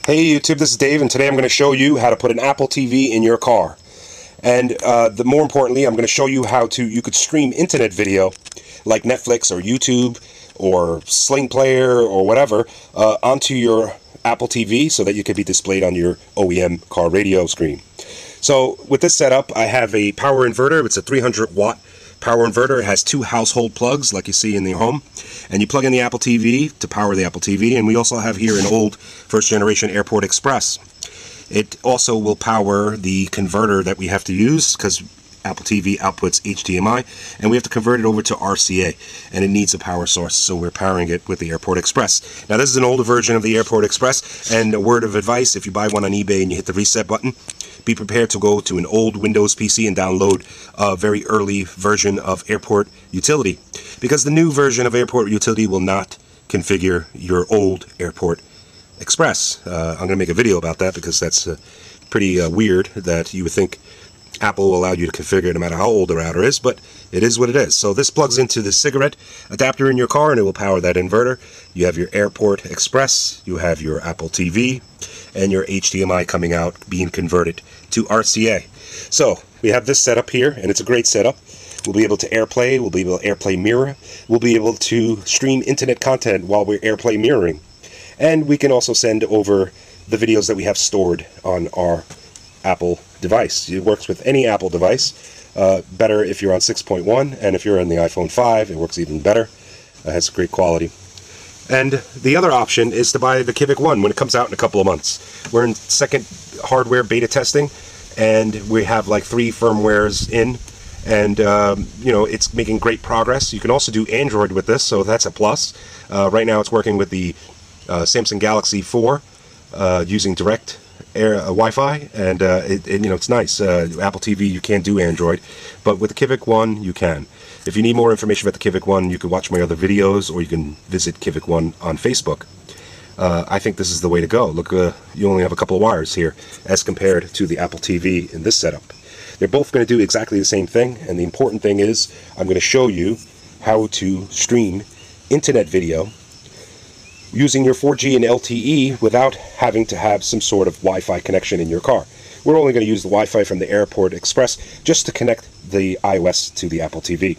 Hey YouTube, this is Dave, and today I'm going to show you how to put an Apple TV in your car. And more importantly, I'm going to show you how you could stream internet video like Netflix or YouTube or Sling Player or whatever onto your Apple TV so that you can be displayed on your OEM car radio screen. So with this setup, I have a power inverter. It's a 300 watt power inverter. It has two household plugs like you see in the home, and you plug in the Apple TV to power the Apple TV. And we also have here an old first generation Airport Express. It also will power the converter that we have to use because Apple TV outputs HDMI, and we have to convert it over to RCA, and it needs a power source, so we're powering it with the Airport Express. Now this is an older version of the Airport Express, and a word of advice: if you buy one on eBay and you hit the reset button, be prepared to go to an old Windows PC and download a very early version of Airport Utility, because the new version of Airport Utility will not configure your old Airport Express. I'm going to make a video about that because that's pretty weird that you would think Apple will allow you to configure it no matter how old the router is, but it is what it is. So this plugs into the cigarette adapter in your car and it will power that inverter. You have your Airport Express, you have your Apple TV, and your HDMI coming out being converted to RCA. So we have this setup here, and it's a great setup. We'll be able to AirPlay, we'll be able to AirPlay Mirror, we'll be able to stream internet content while we're AirPlay mirroring. And we can also send over the videos that we have stored on our Apple device. It works with any Apple device. Better if you're on 6.1, and if you're on the iPhone 5, it works even better. It has great quality. And the other option is to buy the Civic One when it comes out in a couple of months. We're in second hardware beta testing, and we have like 3 firmwares in, and you know, it's making great progress. You can also do Android with this, so that's a plus. Right now it's working with the Samsung Galaxy 4 using direct Wi-Fi, and you know, it's nice. Apple TV, you can't do Android, but with the Civic One you can. If you need more information about the Civic One, you can watch my other videos, or you can visit Civic One on Facebook. I think this is the way to go. Look, you only have a couple of wires here as compared to the Apple TV in this setup. They're both going to do exactly the same thing, and the important thing is I'm going to show you how to stream internet video using your 4G and LTE without having to have some sort of Wi-Fi connection in your car. We're only going to use the Wi-Fi from the Airport Express just to connect the iOS to the Apple TV.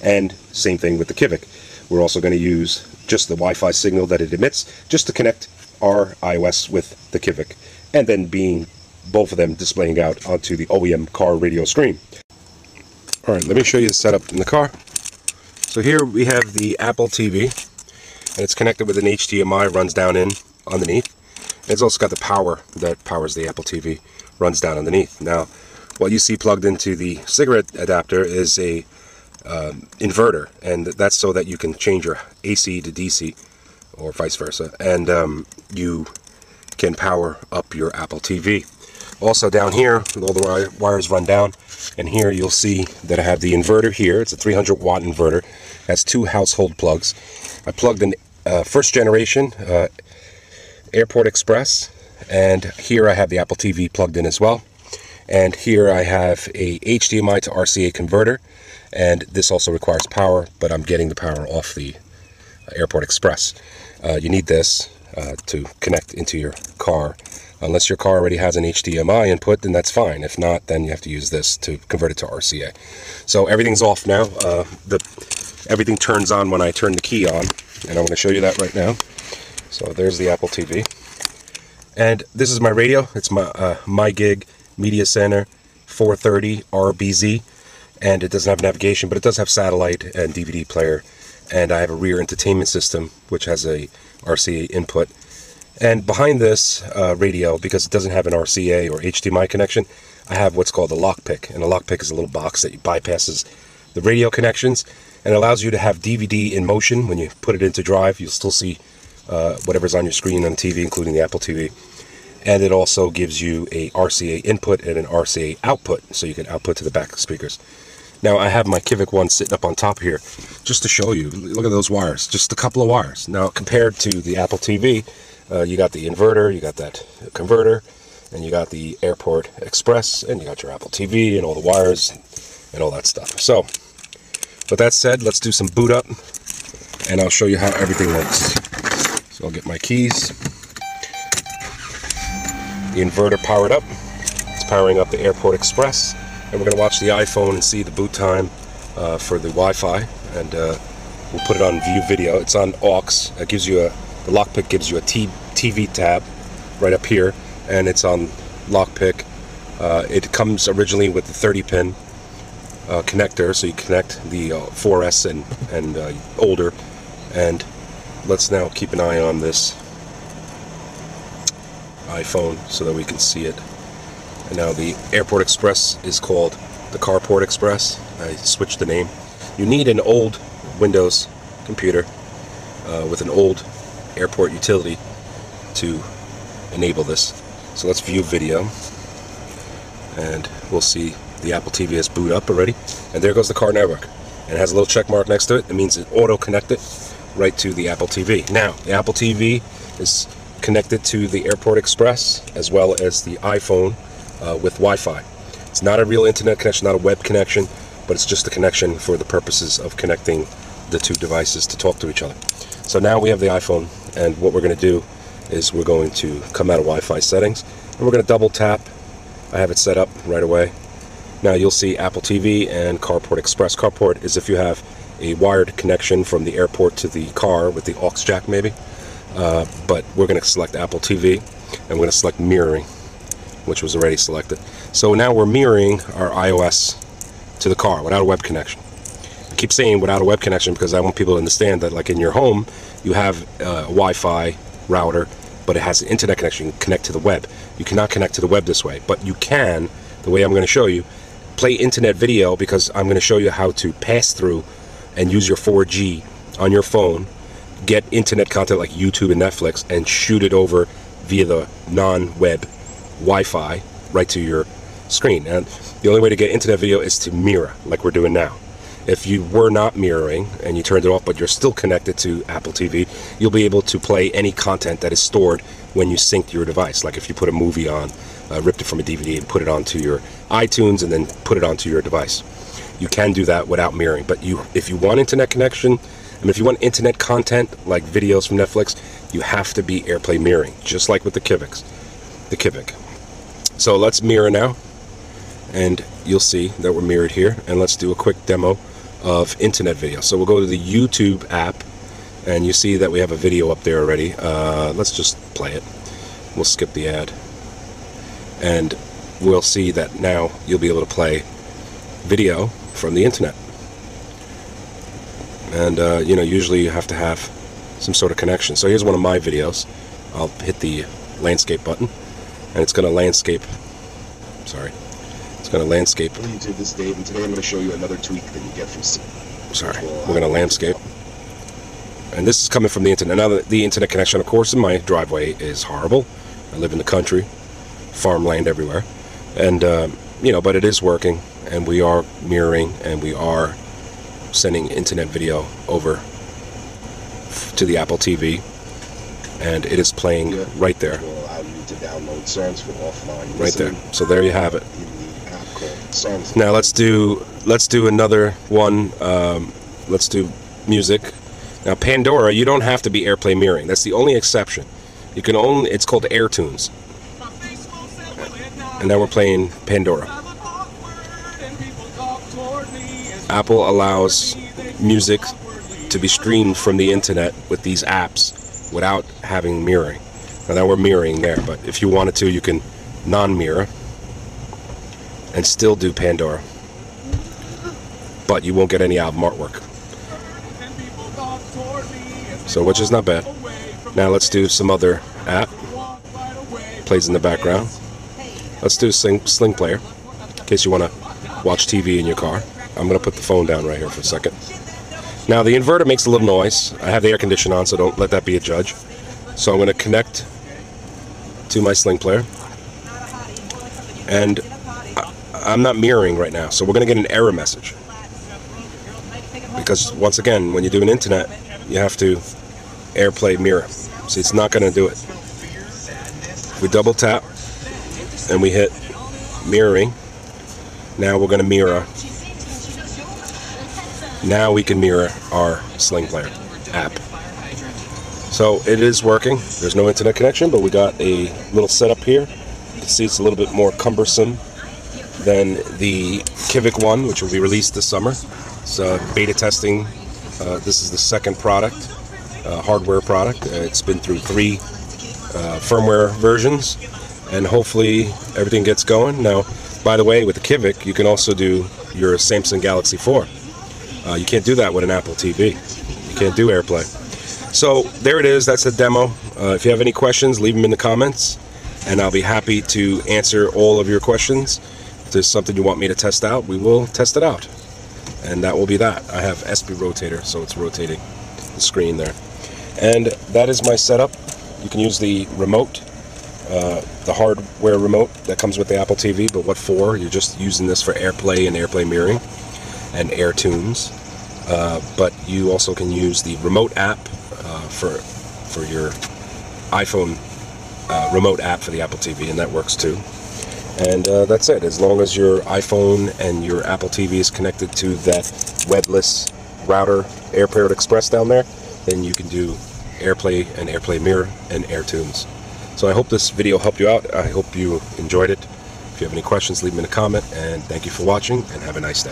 And same thing with the Civic. We're also going to use just the Wi-Fi signal that it emits just to connect our iOS with the Civic, and then being both of them displaying out onto the OEM car radio screen. Alright, let me show you the setup in the car. So here we have the Apple TV, and it's connected with an HDMI, runs down in underneath. It's also got the power that powers the Apple TV, runs down underneath. Now, what you see plugged into the cigarette adapter is a inverter, and that's so that you can change your AC to DC or vice versa, and you can power up your Apple TV. Also down here, all the wires run down, and here you'll see that I have the inverter here. It's a 300 watt inverter. It has 2 household plugs. I plugged in first generation Airport Express, and here I have the Apple TV plugged in as well. And here I have a HDMI to RCA converter, and this also requires power, but I'm getting the power off the Airport Express. You need this to connect into your car. Unless your car already has an HDMI input, then that's fine. If not, then you have to use this to convert it to RCA. So everything's off now. Everything turns on when I turn the key on, and I'm going to show you that right now. So there's the Apple TV. And this is my radio. It's my MyGig Media Center 430 RBZ. And it doesn't have navigation, but it does have satellite and DVD player. And I have a rear entertainment system, which has a RCA input. And behind this radio, because it doesn't have an RCA or HDMI connection, I have what's called a lockpick. And a lockpick is a little box that bypasses the radio connections, and allows you to have DVD in motion. When you put it into drive, you'll still see whatever's on your screen on the TV, including the Apple TV. And it also gives you a RCA input and an RCA output, so you can output to the back speakers. Now I have my Civic One sitting up on top here, just to show you. Look at those wires, just a couple of wires. Now compared to the Apple TV, you got the inverter, you got that converter, and you got the Airport Express, and you got your Apple TV and all the wires and all that stuff. So with that said, let's do some boot up, and I'll show you how everything works. So I'll get my keys. the inverter powered up. It's powering up the Airport Express, and we're going to watch the iPhone and see the boot time for the Wi-Fi, and we'll put it on view video. It's on aux. It gives you the lockpick gives you a TV tab right up here, and it's on lockpick. It comes originally with the 30-pin connector, so you connect the 4S and older. And let's now keep an eye on this iPhone so that we can see it. And now the Airport Express is called the Carport Express. I switched the name. You need an old Windows computer with an old airport utility to enable this. So let's view video, and we'll see the Apple TV has booted up already, and there goes the car network, and it has a little check mark next to it. It means it auto connected right to the Apple TV. Now the Apple TV is connected to the Airport Express as well as the iPhone with Wi-Fi. It's not a real internet connection, not a web connection, but it's just a connection for the purposes of connecting the two devices to talk to each other. So now we have the iPhone, and what we're going to do is we're going to come out of Wi-Fi settings, and we're going to double tap. I have it set up right away. Now you'll see Apple TV and Carport Express. Carport is if you have a wired connection from the airport to the car with the aux jack maybe, but we're going to select Apple TV, and we're going to select mirroring, which was already selected. So now we're mirroring our iOS to the car without a web connection. I keep saying without a web connection because I want people to understand that, like in your home, you have a Wi-Fi router, but it has an internet connection. You connect to the web. You cannot connect to the web this way, but you can, the way I'm going to show you, play internet video, because I'm going to show you how to pass through and use your 4G on your phone, get internet content like YouTube and Netflix, and shoot it over via the non-web Wi-Fi right to your screen. And the only way to get internet video is to mirror, like we're doing now. If you were not mirroring and you turned it off, but you're still connected to Apple TV, you'll be able to play any content that is stored when you sync your device. Like if you put a movie on, ripped it from a DVD and put it onto your iTunes and then put it onto your device. You can do that without mirroring, but if you want internet connection, and if you want internet content like videos from Netflix, you have to be Airplay mirroring, just like with the Kivik. So let's mirror now, and you'll see that we're mirrored here. And let's do a quick demo of internet video. So we'll go to the YouTube app, and you see that we have a video up there already. Let's just play it. We'll skip the ad, and we'll see that now you'll be able to play video from the internet. And you know, usually you have to have some sort of connection. So here's one of my videos. I'll hit the landscape button, and it's going to landscape. Sorry. It's going to landscape. YouTube this date, and today I'm going to show you another tweak that you get from. Sorry, we're going to landscape, and this is coming from the internet. Now the internet connection, of course, in my driveway is horrible. I live in the country, farmland everywhere, and you know, but it is working, and we are mirroring, and we are sending internet video over to the Apple TV, and it is playing right there. It will allow you to download songs from offline. Right there. So there you have it. Songs. Now let's do another one. Let's do music. Now Pandora, you don't have to be Airplay mirroring. That's the only exception. You can only, it's called AirTunes. And now we're playing Pandora. Apple allows music to be streamed from the internet with these apps without having mirroring. Now we're mirroring there, but if you wanted to, you can non-mirror and still do Pandora, but you won't get any album artwork. So, which is not bad. Now let's do some other app. Plays in the background. Let's do Sling Player, in case you want to watch TV in your car. I'm going to put the phone down right here for a second. Now the inverter makes a little noise. I have the air conditioner on, so don't let that be a judge. So I'm going to connect to my Sling Player, and I'm not mirroring right now, so we're going to get an error message. Because once again, when you do an internet, you have to Airplay Mirror. See, it's not going to do it. If we double tap and we hit mirroring, now we're going to mirror. Now we can mirror our Sling Player app. So it is working. There's no internet connection, but we got a little setup here You can see it's a little bit more cumbersome than the Kivik one, which will be released this summer. It's beta testing. This is the second product, hardware product. It's been through 3 firmware versions, and hopefully everything gets going. Now, by the way, with the Kivik, you can also do your Samsung Galaxy 4. You can't do that with an Apple TV. You can't do AirPlay. So there it is. That's the demo. If you have any questions, leave them in the comments, and I'll be happy to answer all of your questions. If there's something you want me to test out, we will test it out. And that will be that. I have SP rotator, so it's rotating the screen there. And that is my setup. You can use the remote, the hardware remote that comes with the Apple TV, but what for? You're just using this for AirPlay and AirPlay mirroring and AirTunes. But you also can use the remote app for your iPhone remote app for the Apple TV, and that works too. And that's it. As long as your iPhone and your Apple TV is connected to that webless router, Airport Express down there, then you can do AirPlay and AirPlay Mirror and AirTunes. So I hope this video helped you out. I hope you enjoyed it. If you have any questions, leave them in a comment, and thank you for watching, and have a nice day.